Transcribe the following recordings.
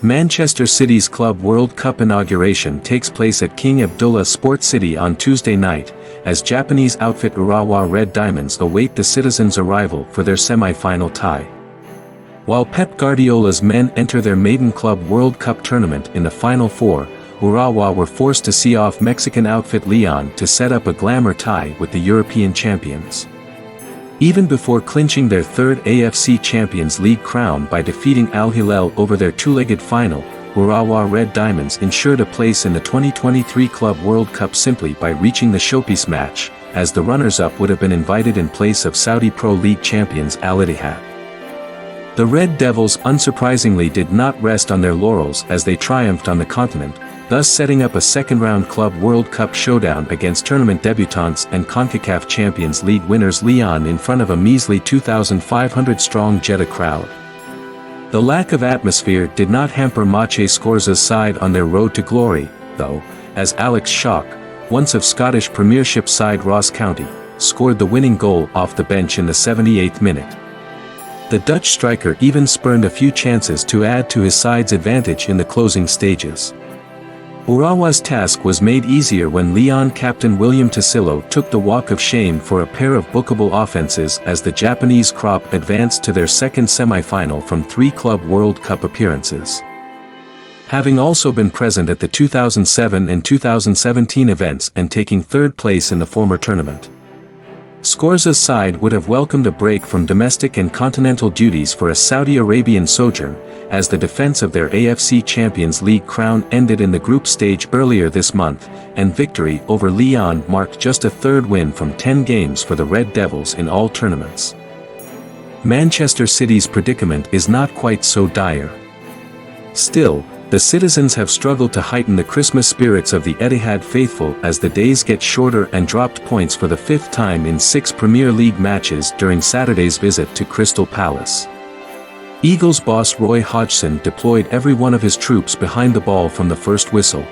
Manchester City's Club World Cup inauguration takes place at King Abdullah Sports City on Tuesday night, as Japanese outfit Urawa Red Diamonds await the citizens' arrival for their semi-final tie. While Pep Guardiola's men enter their maiden Club World Cup tournament in the Final Four, Urawa were forced to see off Mexican outfit Leon to set up a glamour tie with the European champions. Even before clinching their third AFC Champions League crown by defeating Al Hilal over their two-legged final, Urawa Red Diamonds ensured a place in the 2023 Club World Cup simply by reaching the showpiece match, as the runners-up would have been invited in place of Saudi Pro League champions Al Ittihad. The Red Devils unsurprisingly did not rest on their laurels as they triumphed on the continent, thus setting up a second-round Club World Cup showdown against tournament debutants and CONCACAF Champions League winners Leon in front of a measly 2,500-strong Jeddah crowd. The lack of atmosphere did not hamper Maciej Skorza's side on their road to glory, though, as Alex Schock, once of Scottish Premiership side Ross County, scored the winning goal off the bench in the 78th minute. The Dutch striker even spurned a few chances to add to his side's advantage in the closing stages. Urawa's task was made easier when Leon captain William Tassilo took the walk of shame for a pair of bookable offenses as the Japanese crop advanced to their second semi-final from 3 Club World Cup appearances. Having also been present at the 2007 and 2017 events and taking third place in the former tournament. Skorza's side would have welcomed a break from domestic and continental duties for a Saudi Arabian sojourn, as the defense of their AFC Champions League crown ended in the group stage earlier this month, and victory over Leon marked just a third win from 10 games for the Red Devils in all tournaments. Manchester City's predicament is not quite so dire. Still, the citizens have struggled to heighten the Christmas spirits of the Etihad faithful as the days get shorter and dropped points for the 5th time in 6 Premier League matches during Saturday's visit to Crystal Palace. Eagles boss Roy Hodgson deployed every one of his troops behind the ball from the first whistle.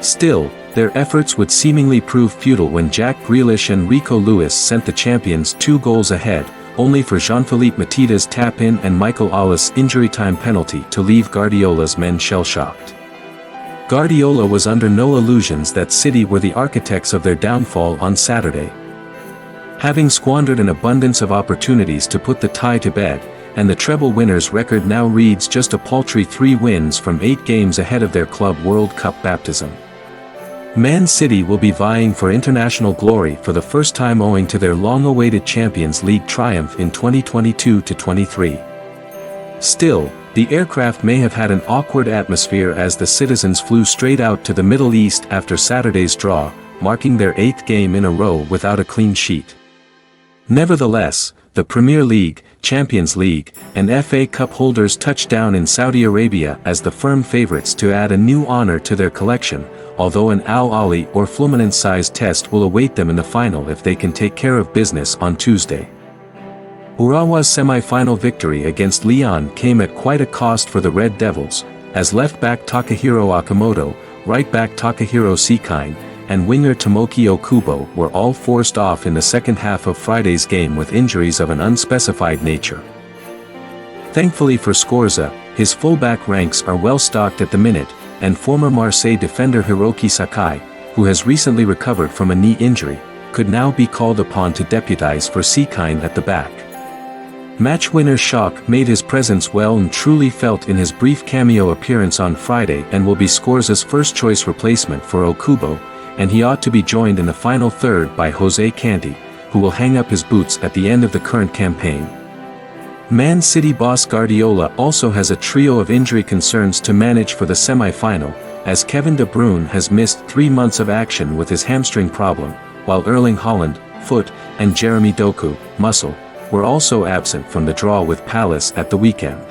Still, their efforts would seemingly prove futile when Jack Grealish and Rico Lewis sent the champions 2 goals ahead, only for Jean-Philippe Matida's tap-in and Michael Ollis' injury-time penalty to leave Guardiola's men shell-shocked. Guardiola was under no illusions that City were the architects of their downfall on Saturday. Having squandered an abundance of opportunities to put the tie to bed, and the treble winners' record now reads just a paltry 3 wins from 8 games ahead of their Club World Cup baptism. Man City will be vying for international glory for the first time owing to their long-awaited Champions League triumph in 2022-23. Still, the aircraft may have had an awkward atmosphere as the citizens flew straight out to the Middle East after Saturday's draw, marking their 8th game in a row without a clean sheet. Nevertheless, the Premier League, Champions League, and FA Cup holders touched down in Saudi Arabia as the firm favourites to add a new honour to their collection, although an Al Ahly or Fluminense-sized test will await them in the final if they can take care of business on Tuesday. Urawa's semi-final victory against Leon came at quite a cost for the Red Devils, as left-back Takahiro Akamoto, right-back Takahiro Sekine, and winger Tomoki Okubo were all forced off in the second half of Friday's game with injuries of an unspecified nature. Thankfully for Skorza, his fullback ranks are well stocked at the minute, and former Marseille defender Hiroki Sakai, who has recently recovered from a knee injury, could now be called upon to deputize for Sekine at the back. Match winner Schock made his presence well and truly felt in his brief cameo appearance on Friday and will be Skorza's first-choice replacement for Okubo, and he ought to be joined in the final third by Jose Canty, who will hang up his boots at the end of the current campaign. Man City boss Guardiola also has a trio of injury concerns to manage for the semi-final, as Kevin De Bruyne has missed 3 months of action with his hamstring problem, while Erling Haaland, foot, and Jeremy Doku, muscle, were also absent from the draw with Palace at the weekend.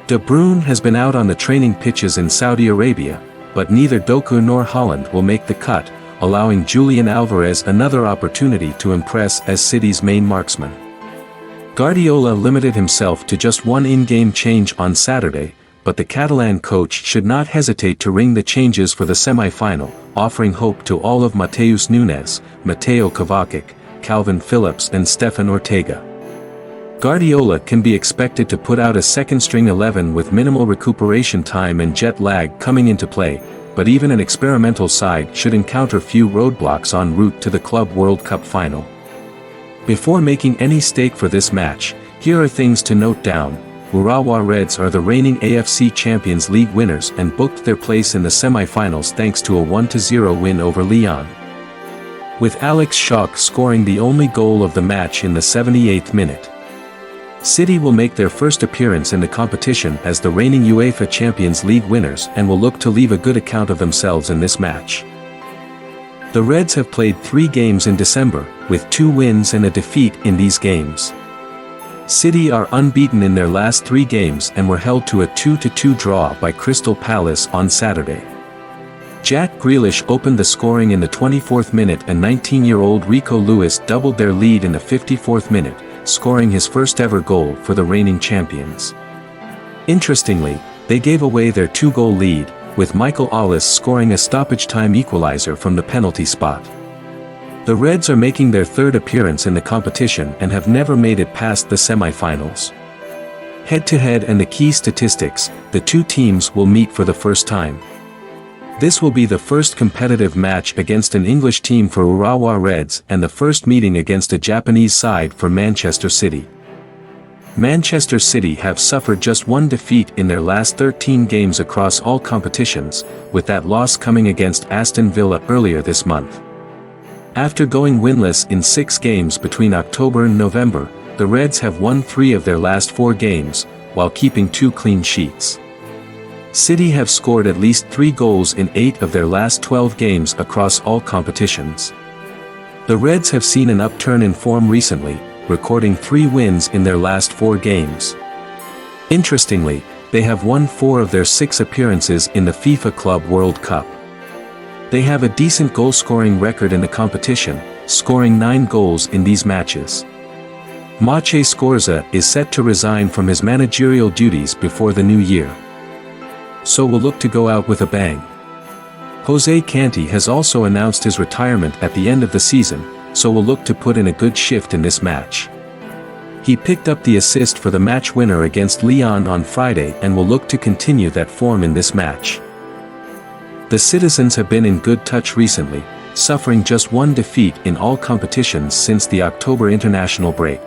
De Bruyne has been out on the training pitches in Saudi Arabia, but neither Doku nor Haaland will make the cut, allowing Julian Alvarez another opportunity to impress as City's main marksman. Guardiola limited himself to just 1 in-game change on Saturday, but the Catalan coach should not hesitate to ring the changes for the semi-final, offering hope to all of Mateus Nunes, Mateo Kovacic, Calvin Phillips and Stefan Ortega. Guardiola can be expected to put out a second-string 11 with minimal recuperation time and jet lag coming into play, but even an experimental side should encounter few roadblocks en route to the Club World Cup final. Before making any stake for this match, here are things to note down. Urawa Reds are the reigning AFC Champions League winners and booked their place in the semi-finals thanks to a 1-0 win over Lyon, with Alex Schock scoring the only goal of the match in the 78th minute. City will make their first appearance in the competition as the reigning UEFA Champions League winners and will look to leave a good account of themselves in this match. The Reds have played 3 games in December, with 2 wins and a defeat in these games. City are unbeaten in their last 3 games and were held to a 2-2 draw by Crystal Palace on Saturday. Jack Grealish opened the scoring in the 24th minute and 19-year-old Rico Lewis doubled their lead in the 54th minute, scoring his first ever goal for the reigning champions. Interestingly, they gave away their 2-goal lead, with Michael Ollis scoring a stoppage-time equalizer from the penalty spot. The Reds are making their 3rd appearance in the competition and have never made it past the semi-finals. Head-to-head and the key statistics, the 2 teams will meet for the first time. This will be the first competitive match against an English team for Urawa Reds and the first meeting against a Japanese side for Manchester City. Manchester City have suffered just 1 defeat in their last 13 games across all competitions, with that loss coming against Aston Villa earlier this month. After going winless in 6 games between October and November, the Reds have won 3 of their last 4 games, while keeping 2 clean sheets. City have scored at least 3 goals in 8 of their last 12 games across all competitions. The Reds have seen an upturn in form recently, recording 3 wins in their last 4 games. Interestingly, they have won 4 of their 6 appearances in the FIFA Club World Cup. They have a decent goal-scoring record in the competition, scoring 9 goals in these matches. Maciej Skorza is set to resign from his managerial duties before the new year, so will look to go out with a bang. Jose Canty has also announced his retirement at the end of the season, so will look to put in a good shift in this match. He picked up the assist for the match winner against Lyon on Friday and will look to continue that form in this match. The Citizens have been in good touch recently, suffering just 1 defeat in all competitions since the October international break.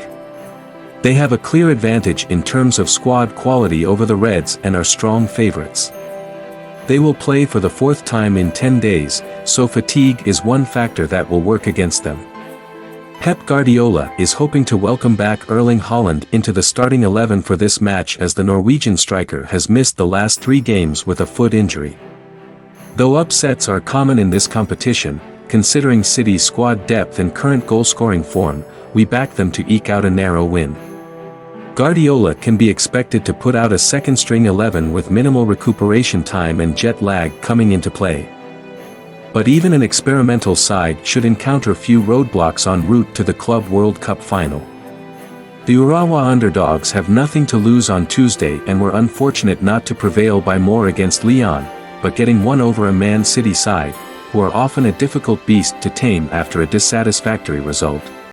They have a clear advantage in terms of squad quality over the Reds and are strong favorites. They will play for the 4th time in 10 days, so fatigue is one factor that will work against them. Pep Guardiola is hoping to welcome back Erling Haaland into the starting 11 for this match as the Norwegian striker has missed the last 3 games with a foot injury. Though upsets are common in this competition, considering City's squad depth and current goal-scoring form, we back them to eke out a narrow win. Guardiola can be expected to put out a second-string 11 with minimal recuperation time and jet lag coming into play. But even an experimental side should encounter few roadblocks en route to the Club World Cup final. The Urawa underdogs have nothing to lose on Tuesday and were unfortunate not to prevail by more against Lyon, but getting won over a Man City side, who are often a difficult beast to tame after a dissatisfactory result.